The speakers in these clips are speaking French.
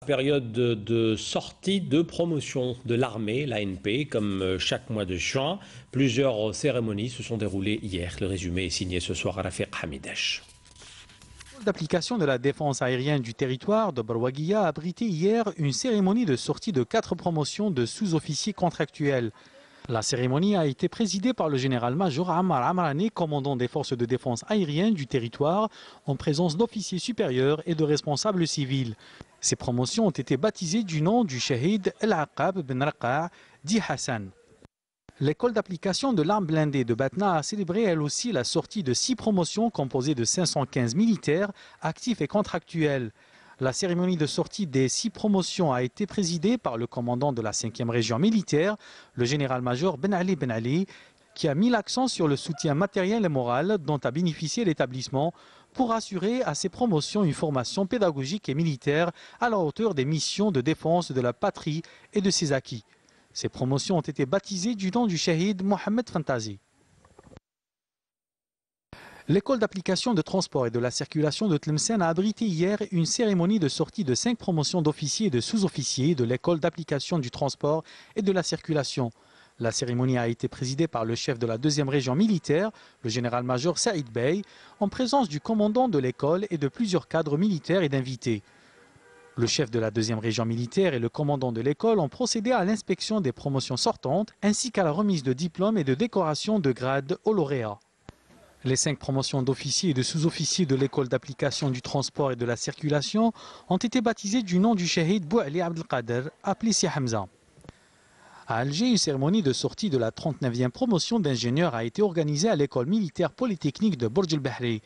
Période de sortie de promotion de l'armée, l'ANP, comme chaque mois de juin. Plusieurs cérémonies se sont déroulées hier. Le résumé est signé ce soir à Rafiq Hamidesh. D'application de la défense aérienne du territoire de Barwaguiya a abrité hier une cérémonie de sortie de 4 promotions de sous-officiers contractuels. La cérémonie a été présidée par le général-major Ammar Amrani, commandant des forces de défense aérienne du territoire, en présence d'officiers supérieurs et de responsables civils. Ces promotions ont été baptisées du nom du shahid El-Aqab Ben Raqa' dit Hassan. L'école d'application de l'arme blindée de Batna a célébré elle aussi la sortie de 6 promotions composées de 515 militaires actifs et contractuels. La cérémonie de sortie des 6 promotions a été présidée par le commandant de la 5e région militaire, le général-major Ben Ali, qui a mis l'accent sur le soutien matériel et moral dont a bénéficié l'établissement pour assurer à ces promotions une formation pédagogique et militaire à la hauteur des missions de défense de la patrie et de ses acquis. Ces promotions ont été baptisées du nom du shahid Mohamed Fantazi. L'école d'application de transport et de la circulation de Tlemcen a abrité hier une cérémonie de sortie de 5 promotions d'officiers et de sous-officiers de l'école d'application du transport et de la circulation. La cérémonie a été présidée par le chef de la 2e région militaire, le général-major Saïd Bey, en présence du commandant de l'école et de plusieurs cadres militaires et d'invités. Le chef de la 2e région militaire et le commandant de l'école ont procédé à l'inspection des promotions sortantes ainsi qu'à la remise de diplômes et de décorations de grades aux lauréats. Les 5 promotions d'officiers et de sous-officiers de l'école d'application du transport et de la circulation ont été baptisées du nom du shahid Bouali Abdelkader, appelé Si Hamza. À Alger, une cérémonie de sortie de la 39e promotion d'ingénieurs a été organisée à l'école militaire polytechnique de Bourj el-Bahri.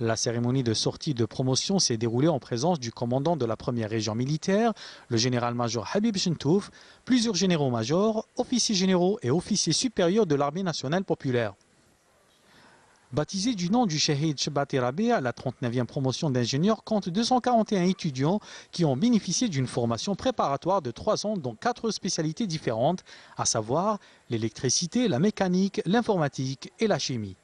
La cérémonie de sortie de promotion s'est déroulée en présence du commandant de la 1e région militaire, le général-major Habib Chentouf, plusieurs généraux-majors, officiers généraux et officiers supérieurs de l'armée nationale populaire. Baptisée du nom du shahid Chebati Rabia, la 39e promotion d'ingénieurs compte 241 étudiants qui ont bénéficié d'une formation préparatoire de 3 ans dans 4 spécialités différentes, à savoir l'électricité, la mécanique, l'informatique et la chimie.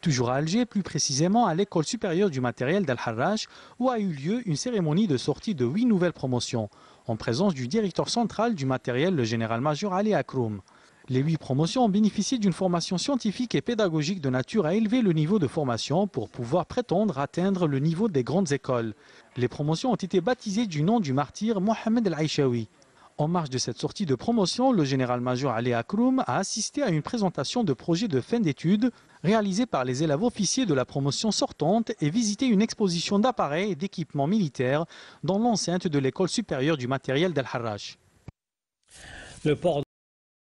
Toujours à Alger, plus précisément à l'école supérieure du matériel d'Al-Harrach, où a eu lieu une cérémonie de sortie de 8 nouvelles promotions, en présence du directeur central du matériel, le général-major Ali Akroum. Les 8 promotions ont bénéficié d'une formation scientifique et pédagogique de nature à élever le niveau de formation pour pouvoir prétendre atteindre le niveau des grandes écoles. Les promotions ont été baptisées du nom du martyr Mohamed El-Aïchaoui. En marge de cette sortie de promotion, le général-major Ali Akroum a assisté à une présentation de projets de fin d'études réalisés par les élèves officiers de la promotion sortante et visité une exposition d'appareils et d'équipements militaires dans l'enceinte de l'école supérieure du matériel d'Al-Harrach. Le port